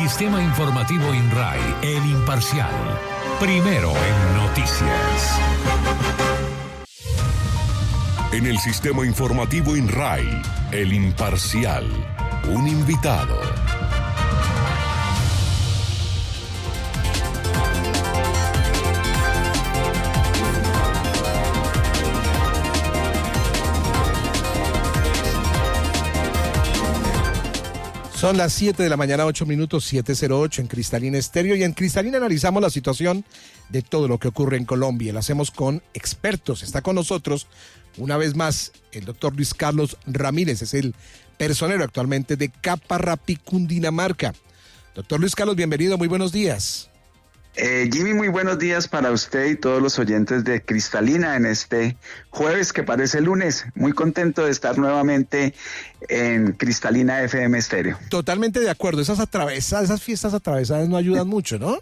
Sistema Informativo INRAI, el imparcial. Primero en noticias. En el Sistema Informativo INRAI, el imparcial. Un invitado. Son las 7 de la mañana, 8 minutos, 7:08 en Cristalina Estéreo, y en Cristalina analizamos la situación de todo lo que ocurre en Colombia. Lo hacemos con expertos. Está con nosotros una vez más el doctor Luis Carlos Ramírez, es el personero actualmente de Caparrapí, Cundinamarca. Doctor Luis Carlos, bienvenido, muy buenos días. Jimmy, muy buenos días para usted y todos los oyentes de Cristalina en este jueves que parece lunes. Muy contento de estar nuevamente en Cristalina FM Estéreo. Totalmente de acuerdo. Esas fiestas atravesadas no ayudan mucho, ¿no?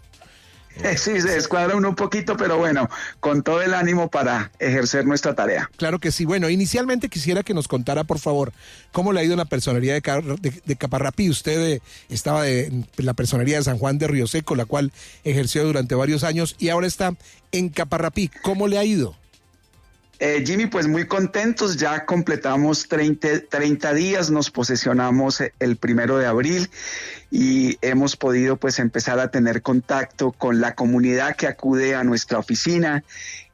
Sí, se descuadra uno un poquito, pero bueno, con todo el ánimo para ejercer nuestra tarea. Claro que sí. Bueno, inicialmente quisiera que nos contara, por favor, cómo le ha ido en la personería de Caparrapí. Usted estaba en la personería de San Juan de Río Seco, la cual ejerció durante varios años, y ahora está en Caparrapí. ¿Cómo le ha ido? Jimmy, pues muy contentos, ya completamos 30 días, nos posesionamos el 1 de abril y hemos podido pues empezar a tener contacto con la comunidad que acude a nuestra oficina,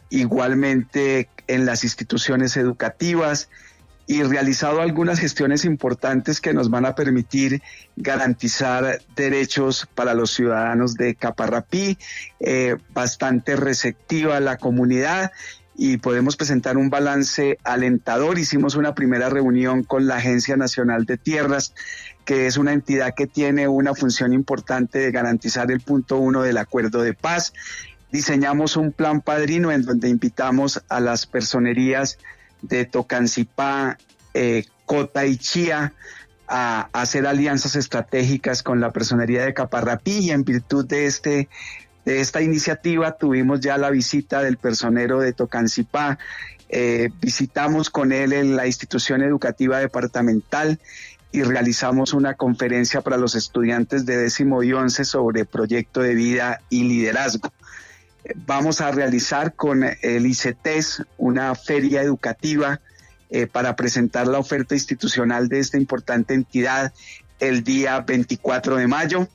igualmente en las instituciones educativas, y realizado algunas gestiones importantes que nos van a permitir garantizar derechos para los ciudadanos de Caparrapí, bastante receptiva la comunidad, y podemos presentar un balance alentador. Hicimos una primera reunión con la Agencia Nacional de Tierras, que es una entidad que tiene una función importante de garantizar el punto 1 del acuerdo de paz. Diseñamos un plan padrino en donde invitamos a las personerías de Tocancipá, Cota y Chía a hacer alianzas estratégicas con la personería de Caparrapí, y en virtud de esta iniciativa tuvimos ya la visita del personero de Tocancipá. Visitamos con él en la institución educativa departamental y realizamos una conferencia para los estudiantes de 10º y 11 sobre proyecto de vida y liderazgo. Vamos a realizar con el ICETES una feria educativa para presentar la oferta institucional de esta importante entidad el día 24 de mayo,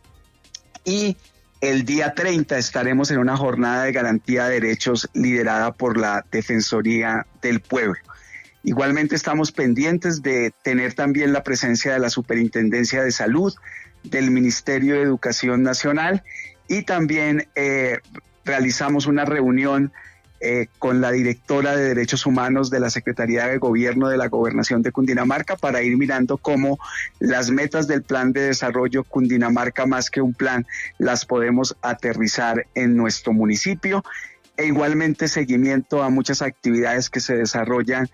y el día 30 estaremos en una jornada de garantía de derechos liderada por la Defensoría del Pueblo. Igualmente estamos pendientes de tener también la presencia de la Superintendencia de Salud, del Ministerio de Educación Nacional, y también realizamos una reunión con la directora de Derechos Humanos de la Secretaría de Gobierno de la Gobernación de Cundinamarca para ir mirando cómo las metas del Plan de Desarrollo Cundinamarca, más que un plan, las podemos aterrizar en nuestro municipio, e igualmente seguimiento a muchas actividades que se desarrollan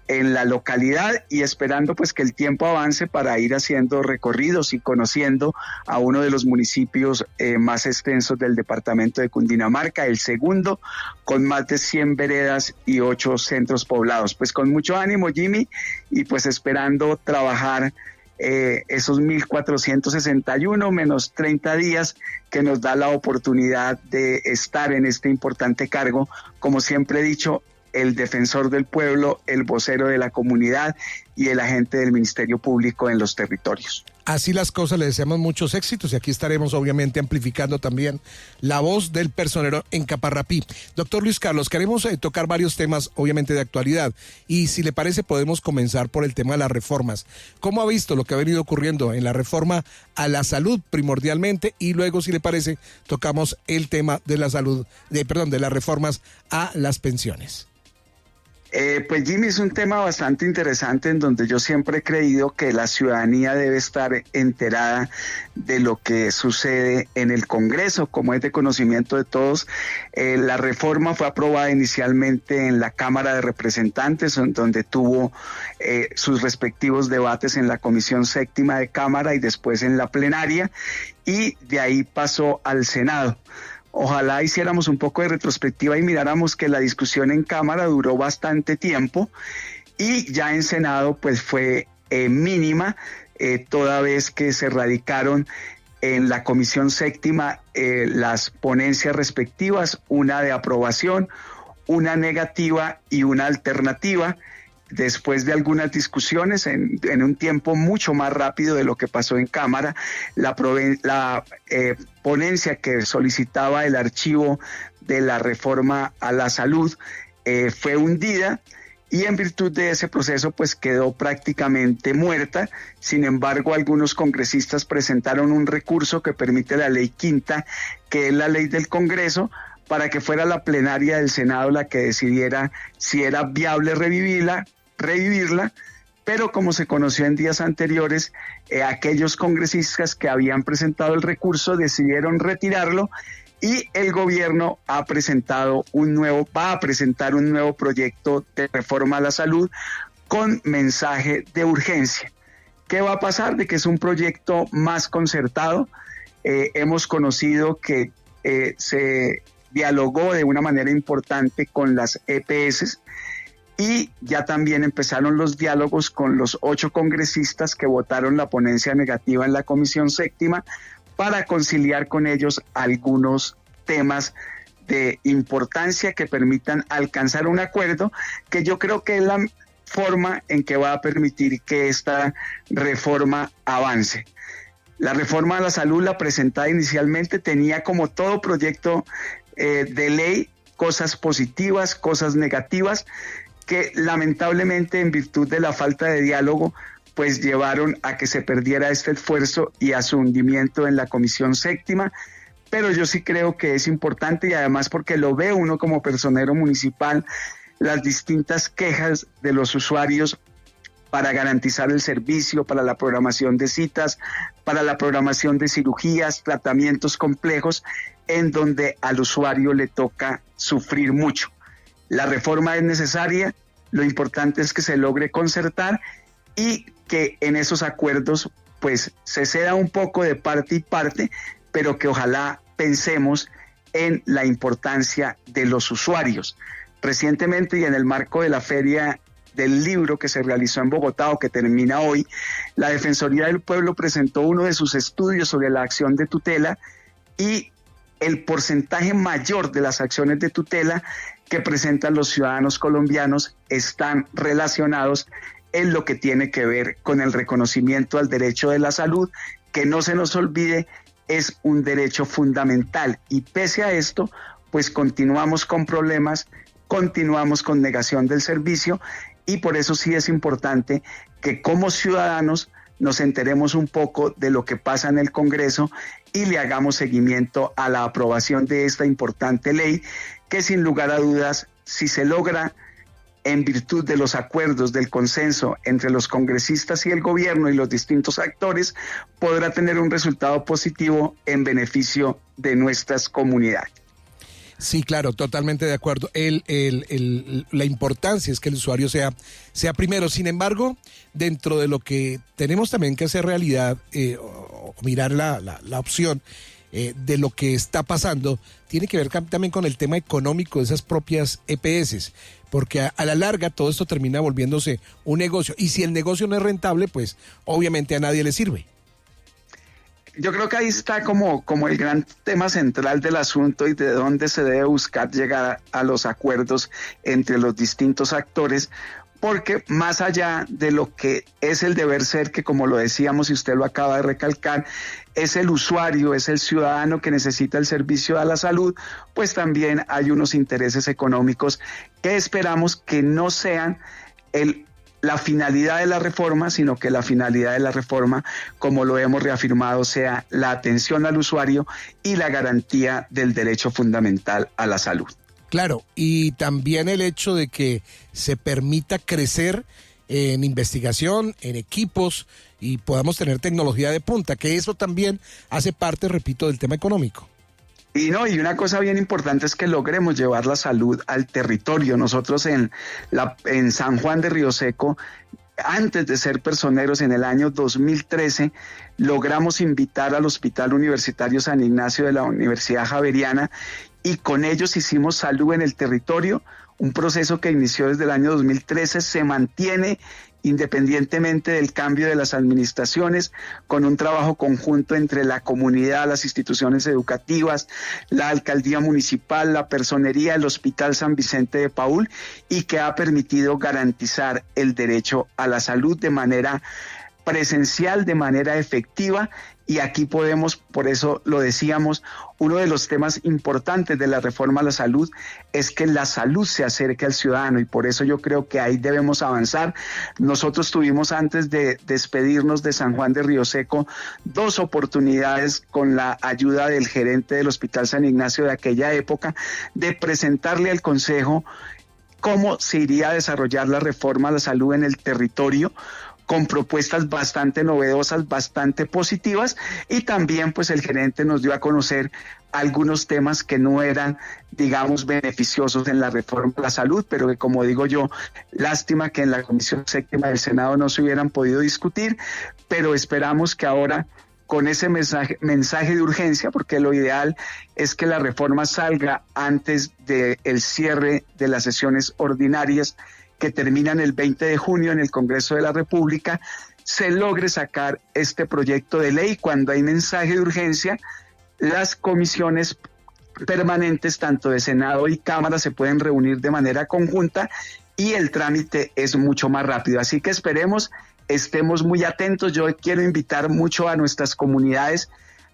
en la localidad, y esperando pues que el tiempo avance para ir haciendo recorridos y conociendo a uno de los municipios más extensos del departamento de Cundinamarca, el segundo, con más de 100 veredas y 8 centros poblados. Pues con mucho ánimo, Jimmy, y pues esperando trabajar esos 1.461 menos 30 días que nos da la oportunidad de estar en este importante cargo, como siempre he dicho, el defensor del pueblo, el vocero de la comunidad y el agente del Ministerio Público en los territorios. Así las cosas, le deseamos muchos éxitos, y aquí estaremos obviamente amplificando también la voz del personero en Caparrapí. Doctor Luis Carlos, queremos tocar varios temas obviamente de actualidad, y si le parece podemos comenzar por el tema de las reformas. ¿Cómo ha visto lo que ha venido ocurriendo en la reforma a la salud primordialmente, y luego, si le parece, tocamos el tema de la salud, de las reformas a las pensiones? Pues Jimmy, es un tema bastante interesante en donde yo siempre he creído que la ciudadanía debe estar enterada de lo que sucede en el Congreso. Como es de conocimiento de todos, la reforma fue aprobada inicialmente en la Cámara de Representantes, en donde tuvo sus respectivos debates en la Comisión Séptima de Cámara y después en la plenaria, y de ahí pasó al Senado. Ojalá hiciéramos un poco de retrospectiva y miráramos que la discusión en Cámara duró bastante tiempo, y ya en Senado pues fue mínima, toda vez que se radicaron en la Comisión Séptima las ponencias respectivas, una de aprobación, una negativa y una alternativa. Después de algunas discusiones, en un tiempo mucho más rápido de lo que pasó en Cámara, la ponencia que solicitaba el archivo de la reforma a la salud fue hundida, y en virtud de ese proceso pues quedó prácticamente muerta. Sin embargo, algunos congresistas presentaron un recurso que permite la ley quinta, que es la ley del Congreso, para que fuera la plenaria del Senado la que decidiera si era viable revivirla, pero como se conoció en días anteriores, aquellos congresistas que habían presentado el recurso decidieron retirarlo, y el gobierno va a presentar un nuevo proyecto de reforma a la salud con mensaje de urgencia. ¿Qué va a pasar? De que es un proyecto más concertado. Hemos conocido que se dialogó de una manera importante con las EPS, y ya también empezaron los diálogos con los 8 congresistas que votaron la ponencia negativa en la Comisión Séptima, para conciliar con ellos algunos temas de importancia que permitan alcanzar un acuerdo, que yo creo que es la forma en que va a permitir que esta reforma avance. La reforma a la salud, la presentada inicialmente, tenía, como todo proyecto de ley, cosas positivas, cosas negativas, que lamentablemente, en virtud de la falta de diálogo, pues llevaron a que se perdiera este esfuerzo y a su hundimiento en la Comisión Séptima. Pero yo sí creo que es importante, y además porque lo ve uno como personero municipal, las distintas quejas de los usuarios para garantizar el servicio, para la programación de citas, para la programación de cirugías, tratamientos complejos, en donde al usuario le toca sufrir mucho. La reforma es necesaria, lo importante es que se logre concertar y que en esos acuerdos pues se ceda un poco de parte y parte, pero que ojalá pensemos en la importancia de los usuarios. Recientemente, y en el marco de la Feria del Libro que se realizó en Bogotá, o que termina hoy, la Defensoría del Pueblo presentó uno de sus estudios sobre la acción de tutela, y el porcentaje mayor de las acciones de tutela que presentan los ciudadanos colombianos están relacionados en lo que tiene que ver con el reconocimiento al derecho de la salud, que no se nos olvide, es un derecho fundamental, y pese a esto, pues continuamos con problemas, continuamos con negación del servicio, y por eso sí es importante que como ciudadanos nos enteremos un poco de lo que pasa en el Congreso y le hagamos seguimiento a la aprobación de esta importante ley, que sin lugar a dudas, si se logra en virtud de los acuerdos, del consenso entre los congresistas y el gobierno y los distintos actores, podrá tener un resultado positivo en beneficio de nuestras comunidades. Sí, claro, totalmente de acuerdo. La importancia es que el usuario sea primero. Sin embargo, dentro de lo que tenemos también que hacer realidad, o mirar la opción de lo que está pasando, tiene que ver también con el tema económico de esas propias EPS, porque a la larga todo esto termina volviéndose un negocio, y si el negocio no es rentable, pues obviamente a nadie le sirve. Yo creo que ahí está como el gran tema central del asunto, y de dónde se debe buscar llegar a los acuerdos entre los distintos actores, porque más allá de lo que es el deber ser, que como lo decíamos y usted lo acaba de recalcar, es el usuario, es el ciudadano que necesita el servicio a la salud, pues también hay unos intereses económicos que esperamos que no sean la finalidad de la reforma, sino que la finalidad de la reforma, como lo hemos reafirmado, sea la atención al usuario y la garantía del derecho fundamental a la salud. Claro, y también el hecho de que se permita crecer en investigación, en equipos, y podamos tener tecnología de punta, que eso también hace parte, repito, del tema económico. Y una cosa bien importante es que logremos llevar la salud al territorio. Nosotros en San Juan de Río Seco, antes de ser personeros en el año 2013, logramos invitar al Hospital Universitario San Ignacio de la Universidad Javeriana, y con ellos hicimos salud en el territorio, un proceso que inició desde el año 2013, se mantiene independientemente del cambio de las administraciones, con un trabajo conjunto entre la comunidad, las instituciones educativas, la alcaldía municipal, la personería, el Hospital San Vicente de Paúl, y que ha permitido garantizar el derecho a la salud de manera presencial, de manera efectiva. Y aquí podemos, por eso lo decíamos, uno de los temas importantes de la reforma a la salud es que la salud se acerque al ciudadano, y por eso yo creo que ahí debemos avanzar. Nosotros tuvimos, antes de despedirnos de San Juan de Río Seco, 2 oportunidades con la ayuda del gerente del Hospital San Ignacio de aquella época de presentarle al Consejo cómo se iría a desarrollar la reforma a la salud en el territorio, con propuestas bastante novedosas, bastante positivas, y también pues el gerente nos dio a conocer algunos temas que no eran, digamos, beneficiosos en la reforma a la salud, pero que, como digo yo, lástima que en la Comisión Séptima del Senado no se hubieran podido discutir, pero esperamos que ahora, con ese mensaje de urgencia, porque lo ideal es que la reforma salga antes del cierre de las sesiones ordinarias que terminan el 20 de junio en el Congreso de la República, se logre sacar este proyecto de ley. Cuando hay mensaje de urgencia, las comisiones permanentes, tanto de Senado y Cámara, se pueden reunir de manera conjunta y el trámite es mucho más rápido. Así que esperemos, estemos muy atentos. Yo quiero invitar mucho a nuestras comunidades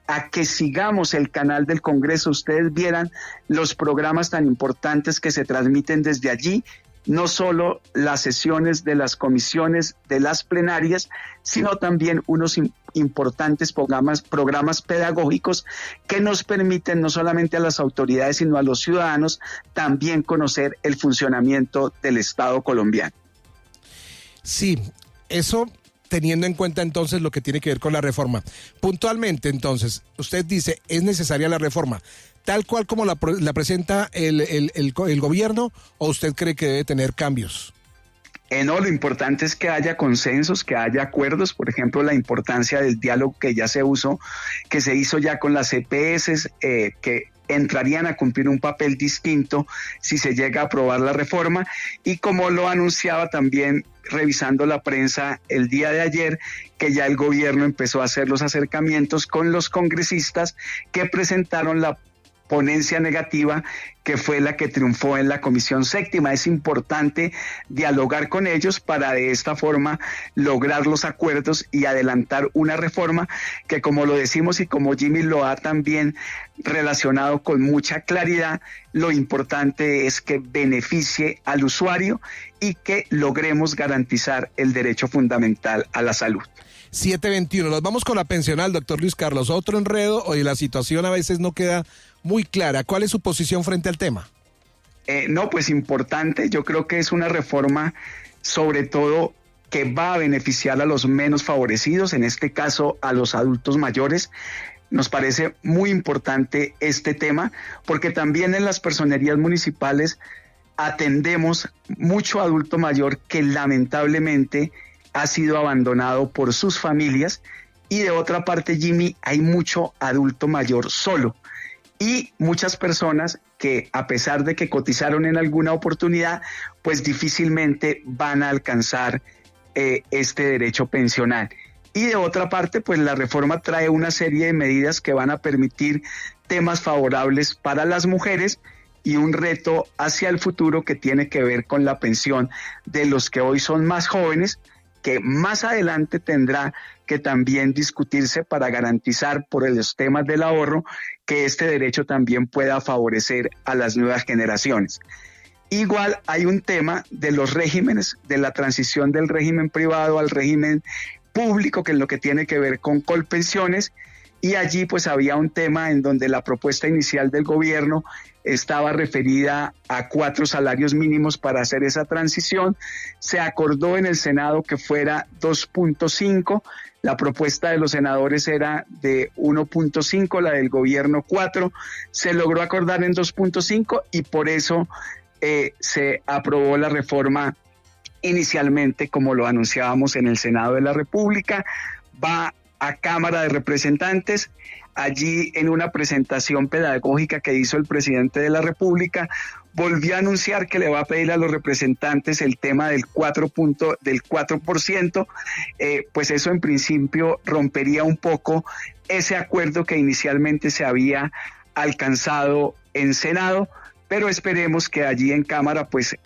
a que sigamos el canal del Congreso. Ustedes vieran los programas tan importantes que se transmiten desde allí, no solo las sesiones de las comisiones, de las plenarias, sino también unos importantes programas pedagógicos que nos permiten no solamente a las autoridades, sino a los ciudadanos también conocer el funcionamiento del Estado colombiano. Sí, eso teniendo en cuenta entonces lo que tiene que ver con la reforma. Puntualmente, entonces, usted dice, ¿es necesaria la reforma tal cual como la presenta el gobierno, o usted cree que debe tener cambios? No, lo importante es que haya consensos, que haya acuerdos. Por ejemplo, la importancia del diálogo que ya se usó, que se hizo ya con las EPS, que entrarían a cumplir un papel distinto si se llega a aprobar la reforma, y como lo anunciaba también revisando la prensa el día de ayer, que ya el gobierno empezó a hacer los acercamientos con los congresistas que presentaron la ponencia negativa, que fue la que triunfó en la Comisión Séptima. Es importante dialogar con ellos para de esta forma lograr los acuerdos y adelantar una reforma que, como lo decimos y como Jimmy lo ha también relacionado con mucha claridad, lo importante es que beneficie al usuario y que logremos garantizar el derecho fundamental a la salud. 7:21, nos vamos con la pensional, doctor Luis Carlos. Otro enredo, hoy la situación a veces no queda muy clara. ¿Cuál es su posición frente al tema? No, pues importante. Yo creo que es una reforma sobre todo que va a beneficiar a los menos favorecidos, en este caso a los adultos mayores. Nos parece muy importante este tema porque también en las personerías municipales atendemos mucho adulto mayor que lamentablemente ha sido abandonado por sus familias, y de otra parte, Jimmy, hay mucho adulto mayor solo y muchas personas que, a pesar de que cotizaron en alguna oportunidad, pues difícilmente van a alcanzar este derecho pensional. Y de otra parte, pues la reforma trae una serie de medidas que van a permitir temas favorables para las mujeres y un reto hacia el futuro que tiene que ver con la pensión de los que hoy son más jóvenes, que más adelante tendrá que también discutirse para garantizar por los temas del ahorro que este derecho también pueda favorecer a las nuevas generaciones. Igual hay un tema de los regímenes, de la transición del régimen privado al régimen público, que es lo que tiene que ver con Colpensiones, y allí pues había un tema en donde la propuesta inicial del gobierno estaba referida a 4 salarios mínimos para hacer esa transición. Se acordó en el Senado que fuera 2.5, la propuesta de los senadores era de 1.5, la del gobierno 4, se logró acordar en 2.5 y por eso se aprobó la reforma inicialmente como lo anunciábamos en el Senado de la República. Va a Cámara de Representantes. Allí, en una presentación pedagógica que hizo el presidente de la República, volvió a anunciar que le va a pedir a los representantes el tema del 4%, pues eso en principio rompería un poco ese acuerdo que inicialmente se había alcanzado en Senado, pero esperemos que allí en Cámara pues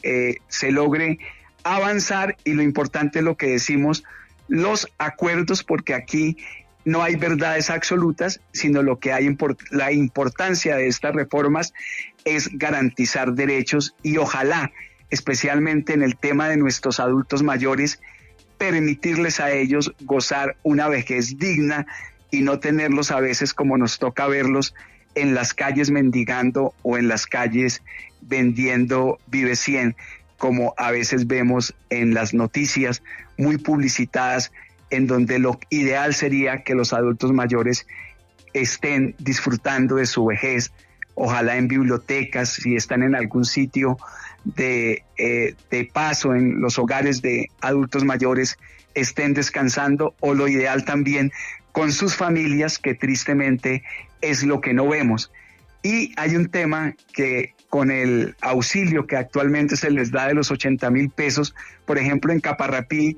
se logre avanzar, y lo importante es lo que decimos, los acuerdos, porque aquí no hay verdades absolutas, sino lo que hay la importancia de estas reformas es garantizar derechos, y ojalá, especialmente en el tema de nuestros adultos mayores, permitirles a ellos gozar una vejez digna y no tenerlos a veces como nos toca verlos en las calles mendigando o en las calles vendiendo Vive 100, como a veces vemos en las noticias muy publicitadas, en donde lo ideal sería que los adultos mayores estén disfrutando de su vejez, ojalá en bibliotecas, si están en algún sitio de paso en los hogares de adultos mayores, estén descansando, o lo ideal también con sus familias, que tristemente es lo que no vemos. Y hay un tema que con el auxilio que actualmente se les da de los 80,000 pesos, por ejemplo en Caparrapí,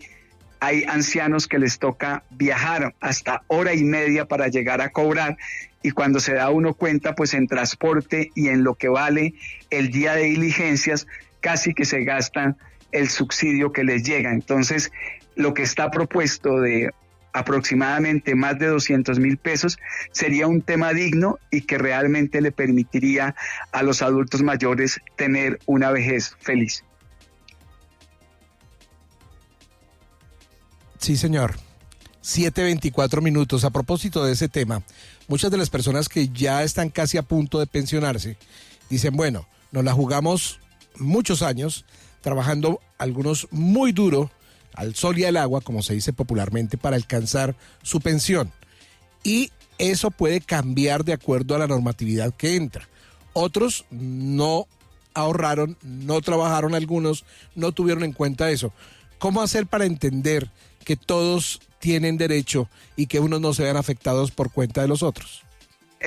hay ancianos que les toca viajar hasta hora y media para llegar a cobrar, y cuando se da uno cuenta, pues en transporte y en lo que vale el día de diligencias, casi que se gastan el subsidio que les llega. Entonces, lo que está propuesto de aproximadamente más de 200,000 pesos sería un tema digno y que realmente le permitiría a los adultos mayores tener una vejez feliz. Sí, señor. 7:24. A propósito de ese tema, muchas de las personas que ya están casi a punto de pensionarse dicen, bueno, nos la jugamos muchos años, trabajando algunos muy duro, al sol y al agua, como se dice popularmente, para alcanzar su pensión. Y eso puede cambiar de acuerdo a la normatividad que entra. Otros no ahorraron, no trabajaron, algunos no tuvieron en cuenta eso. ¿Cómo hacer para entender que todos tienen derecho y que unos no se vean afectados por cuenta de los otros?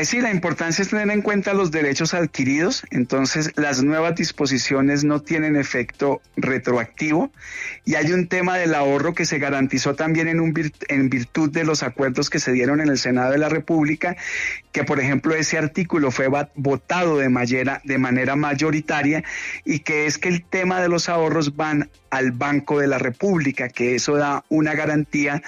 Sí, la importancia es tener en cuenta los derechos adquiridos. Entonces, las nuevas disposiciones no tienen efecto retroactivo, y hay un tema del ahorro que se garantizó también en virtud de los acuerdos que se dieron en el Senado de la República, que por ejemplo ese artículo fue votado de manera mayoritaria, y que es que el tema de los ahorros van al Banco de la República, que eso da una garantía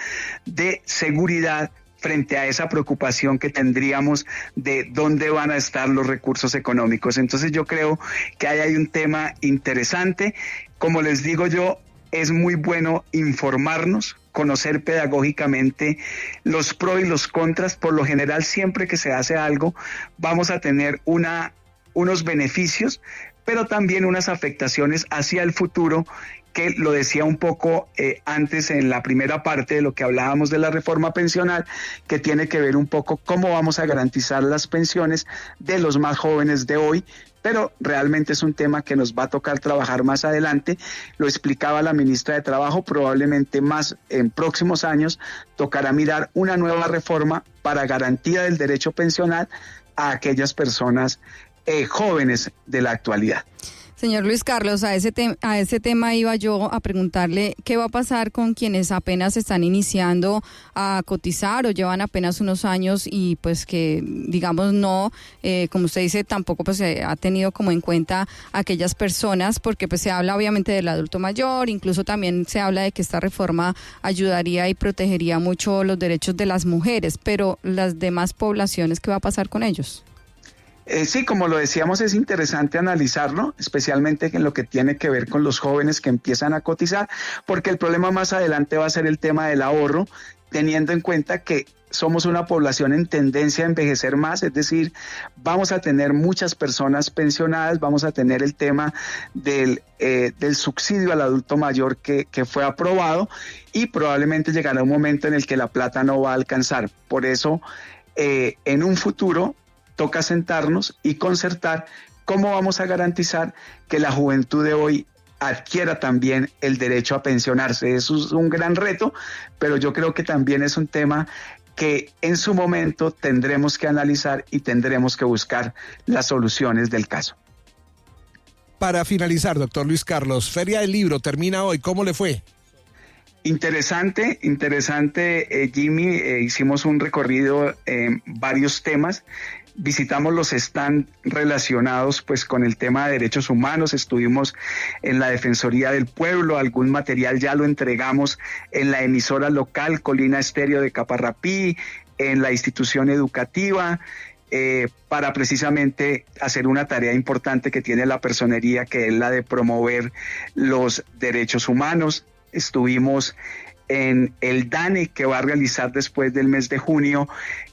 de seguridad frente a esa preocupación que tendríamos de dónde van a estar los recursos económicos. Entonces yo creo que ahí hay un tema interesante. Como les digo yo, es muy bueno informarnos, conocer pedagógicamente los pros y los contras. Por lo general, siempre que se hace algo, vamos a tener unos beneficios, pero también unas afectaciones hacia el futuro, que lo decía un poco antes en la primera parte de lo que hablábamos de la reforma pensional, que tiene que ver un poco cómo vamos a garantizar las pensiones de los más jóvenes de hoy, pero realmente es un tema que nos va a tocar trabajar más adelante. Lo explicaba la ministra de Trabajo, probablemente más en próximos años tocará mirar una nueva reforma para garantía del derecho pensional a aquellas personas jóvenes de la actualidad. Señor Luis Carlos, a ese tema iba yo a preguntarle qué va a pasar con quienes apenas están iniciando a cotizar o llevan apenas unos años y pues que digamos no, como usted dice, tampoco pues se ha tenido como en cuenta aquellas personas, porque pues se habla obviamente del adulto mayor, incluso también se habla de que esta reforma ayudaría y protegería mucho los derechos de las mujeres, pero las demás poblaciones, ¿qué va a pasar con ellos? Sí, como lo decíamos, es interesante analizarlo, especialmente en lo que tiene que ver con los jóvenes que empiezan a cotizar, porque el problema más adelante va a ser el tema del ahorro, teniendo en cuenta que somos una población en tendencia a envejecer más, es decir, vamos a tener muchas personas pensionadas, vamos a tener el tema del subsidio al adulto mayor que fue aprobado, y probablemente llegará un momento en el que la plata no va a alcanzar. Por eso, en un futuro, toca sentarnos y concertar cómo vamos a garantizar que la juventud de hoy adquiera también el derecho a pensionarse. Eso es un gran reto, pero yo creo que también es un tema que en su momento tendremos que analizar y tendremos que buscar las soluciones del caso. Para finalizar, doctor Luis Carlos, Feria del Libro termina hoy, ¿cómo le fue? Interesante, Jimmy, hicimos un recorrido en varios temas. Visitamos los stands relacionados pues con el tema de derechos humanos, estuvimos en la Defensoría del Pueblo, algún material ya lo entregamos en la emisora local Colina Estéreo de Caparrapí, en la institución educativa, para precisamente hacer una tarea importante que tiene la personería, que es la de promover los derechos humanos. Estuvimos en el DANE, que va a realizar después del mes de junio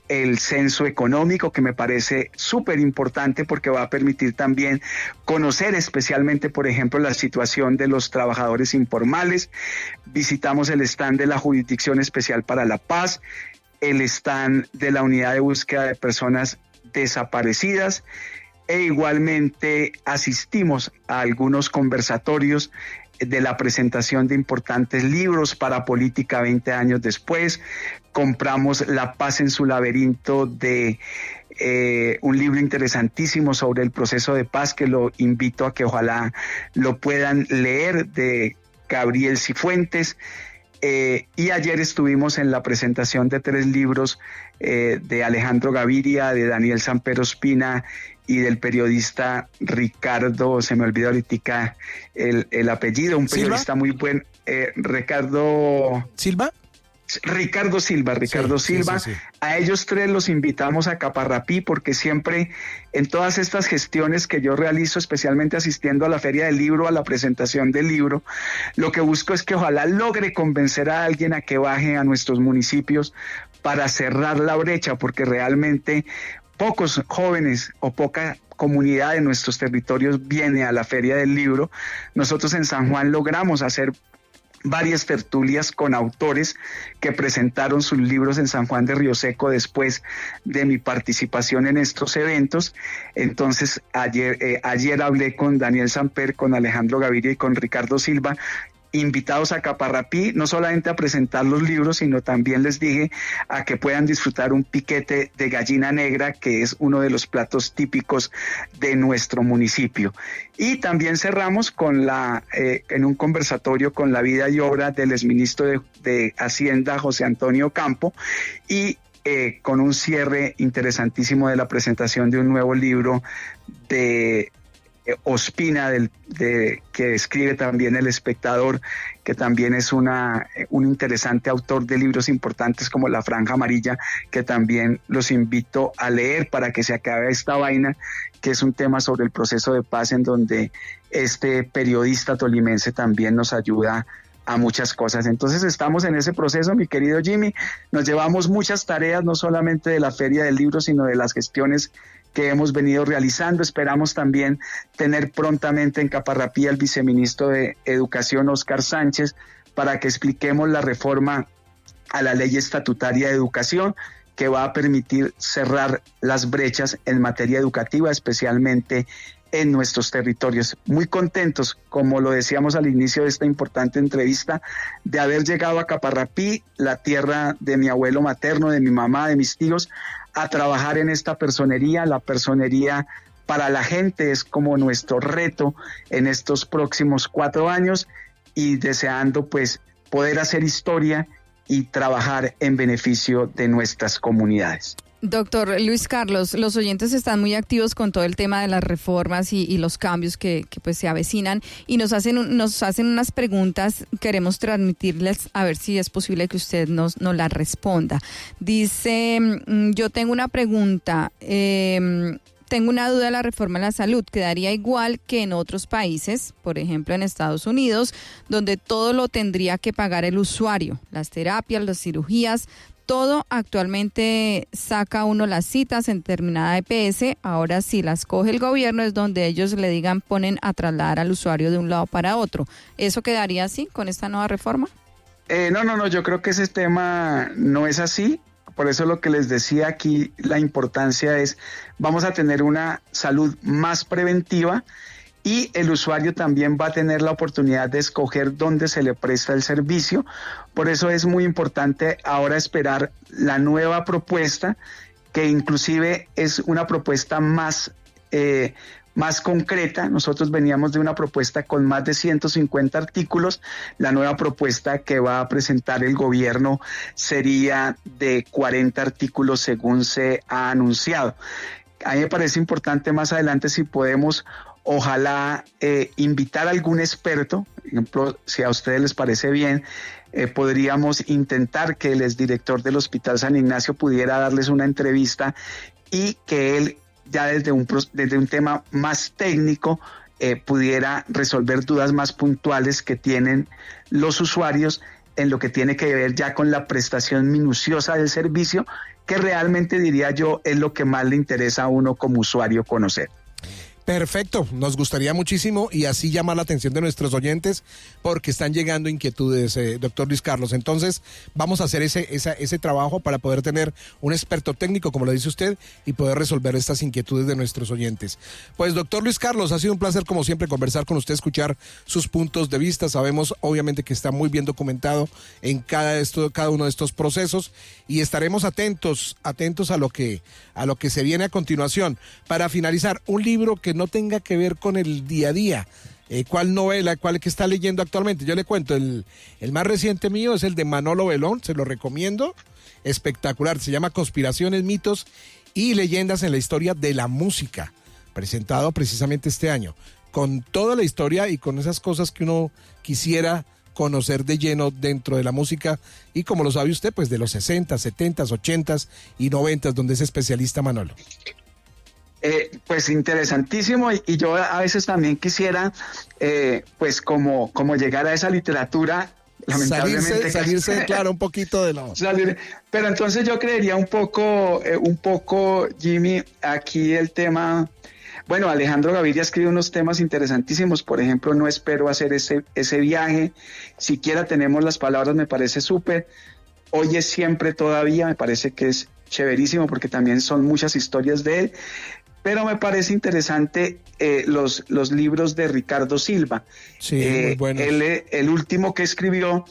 el censo económico, que me parece súper importante porque va a permitir también conocer especialmente, por ejemplo, la situación de los trabajadores informales. Visitamos el stand de la Jurisdicción Especial para la Paz, el stand de la Unidad de Búsqueda de Personas Desaparecidas, e igualmente asistimos a algunos conversatorios de la presentación de importantes libros para política 20 años después. Compramos La Paz en su laberinto, de un libro interesantísimo sobre el proceso de paz, que lo invito a que ojalá lo puedan leer, de Gabriel Cifuentes. Y ayer estuvimos en la presentación de 3 libros de Alejandro Gaviria, de Daniel Sampero Espina y del periodista Ricardo, se me olvidó ahorita el apellido, un periodista ¿Silva? Muy buen, Ricardo Silva. Sí. A ellos 3 los invitamos a Caparrapí, porque siempre en todas estas gestiones que yo realizo, especialmente asistiendo a la Feria del Libro, a la presentación del libro, lo que busco es que ojalá logre convencer a alguien a que baje a nuestros municipios para cerrar la brecha, porque realmente pocos jóvenes o poca comunidad de nuestros territorios viene a la Feria del Libro. Nosotros en San Juan logramos hacer varias tertulias con autores que presentaron sus libros en San Juan de Río Seco después de mi participación en estos eventos. Entonces ayer hablé con Daniel Samper, con Alejandro Gaviria y con Ricardo Silva, invitados a Caparrapí, no solamente a presentar los libros, sino también les dije a que puedan disfrutar un piquete de gallina negra, que es uno de los platos típicos de nuestro municipio. Y también cerramos con en un conversatorio con la vida y obra del exministro de Hacienda, José Antonio Campo, y con un cierre interesantísimo de la presentación de un nuevo libro de Ospina, que escribe también El Espectador, que también es un interesante autor de libros importantes como La Franja Amarilla, que también los invito a leer para que se acabe esta vaina, que es un tema sobre el proceso de paz, en donde este periodista tolimense también nos ayuda a muchas cosas. Entonces estamos en ese proceso, mi querido Jimmy. Nos llevamos muchas tareas, no solamente de la Feria del Libro, sino de las gestiones que hemos venido realizando. Esperamos también tener prontamente en Caparrapí al viceministro de Educación, Óscar Sánchez, para que expliquemos la reforma a la Ley Estatutaria de Educación, que va a permitir cerrar las brechas en materia educativa, especialmente en nuestros territorios. Muy contentos, como lo decíamos al inicio de esta importante entrevista, de haber llegado a Caparrapí, la tierra de mi abuelo materno, de mi mamá, de mis tíos, a trabajar en esta personería. La personería para la gente es como nuestro reto en estos próximos 4 años, y deseando pues poder hacer historia y trabajar en beneficio de nuestras comunidades. Doctor Luis Carlos, los oyentes están muy activos con todo el tema de las reformas y los cambios que pues se avecinan, y nos hacen unas preguntas. Queremos transmitirles, a ver si es posible que usted nos las responda. Dice, yo tengo una pregunta, tengo una duda de la reforma a la salud. ¿Quedaría igual que en otros países, por ejemplo en Estados Unidos, donde todo lo tendría que pagar el usuario? Las terapias, las cirugías, todo. Actualmente saca uno las citas en determinada EPS, ahora si las coge el gobierno es donde ellos le digan, ponen a trasladar al usuario de un lado para otro. ¿Eso quedaría así con esta nueva reforma? No, yo creo que ese tema no es así. Por eso lo que les decía aquí, la importancia es, vamos a tener una salud más preventiva, y el usuario también va a tener la oportunidad de escoger dónde se le presta el servicio. Por eso es muy importante ahora esperar la nueva propuesta, que inclusive es una propuesta más concreta. Nosotros veníamos de una propuesta con más de 150 artículos. La nueva propuesta que va a presentar el gobierno sería de 40 artículos según se ha anunciado. A mí me parece importante más adelante si podemos, ojalá, invitar a algún experto. Por ejemplo, si a ustedes les parece bien, podríamos intentar que el exdirector del Hospital San Ignacio pudiera darles una entrevista y que él, ya desde un tema más técnico, pudiera resolver dudas más puntuales que tienen los usuarios en lo que tiene que ver ya con la prestación minuciosa del servicio, que realmente, diría yo, es lo que más le interesa a uno como usuario conocer. Perfecto, nos gustaría muchísimo y así llamar la atención de nuestros oyentes porque están llegando inquietudes, doctor Luis Carlos. Entonces vamos a hacer ese trabajo para poder tener un experto técnico, como lo dice usted, y poder resolver estas inquietudes de nuestros oyentes. Pues doctor Luis Carlos, ha sido un placer como siempre conversar con usted, escuchar sus puntos de vista. Sabemos obviamente que está muy bien documentado en cada uno de estos procesos y estaremos atentos a lo que se viene a continuación. Para finalizar, un libro que no tenga que ver con el día a día. ¿Cuál novela, cuál que está leyendo actualmente? Yo le cuento, el más reciente mío es el de Manolo Belón, se lo recomiendo, espectacular, se llama Conspiraciones, mitos y leyendas en la historia de la música, presentado precisamente este año, con toda la historia y con esas cosas que uno quisiera conocer de lleno dentro de la música y, como lo sabe usted, pues de los 60, 70, 80 y 90, donde es especialista Manolo. Pues interesantísimo, y yo a veces también quisiera pues como llegar a esa literatura, lamentablemente salirse claro, un poquito de lo... Pero entonces yo creería un poco, Jimmy, aquí el tema. Bueno, Alejandro Gaviria escribe unos temas interesantísimos, por ejemplo, No espero hacer ese viaje, Siquiera tenemos las palabras, me parece súper. Hoy es siempre todavía, me parece que es chéverísimo porque también son muchas historias de él. Pero me parece interesante los libros de Ricardo Silva. Sí, muy bueno. El último que escribió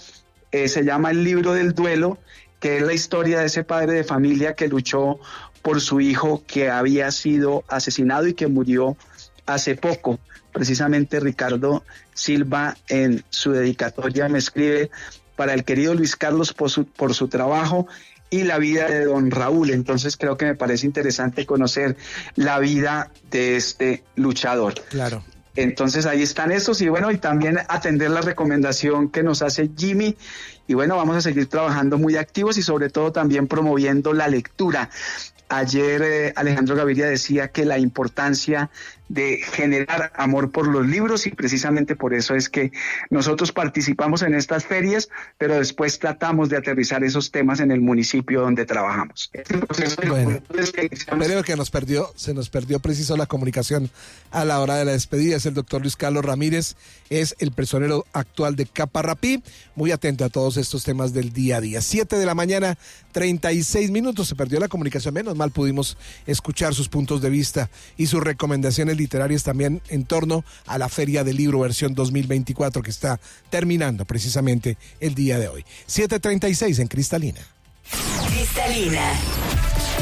se llama El libro del duelo, que es la historia de ese padre de familia que luchó por su hijo que había sido asesinado y que murió hace poco. Precisamente Ricardo Silva en su dedicatoria me escribe: para el querido Luis Carlos por su trabajo y la vida de don Raúl. Entonces creo que me parece interesante conocer la vida de este luchador. Claro. Entonces ahí están estos, y bueno, y también atender la recomendación que nos hace Jimmy, y bueno, vamos a seguir trabajando muy activos y sobre todo también promoviendo la lectura. Ayer Alejandro Gaviria decía que la importancia de generar amor por los libros, y precisamente por eso es que nosotros participamos en estas ferias, pero después tratamos de aterrizar esos temas en el municipio donde trabajamos. Bueno, creo que se nos perdió preciso la comunicación a la hora de la despedida. Es el doctor Luis Carlos Ramírez, es el personero actual de Caparrapí, muy atento a todos estos temas del día a día. 7 de la mañana, 36 minutos, se perdió la comunicación, menos mal pudimos escuchar sus puntos de vista y sus recomendaciones literarias también en torno a la Feria del Libro versión 2024 que está terminando precisamente el día de hoy. 7:36 en Cristalina. Cristalina,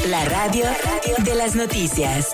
la radio de las noticias.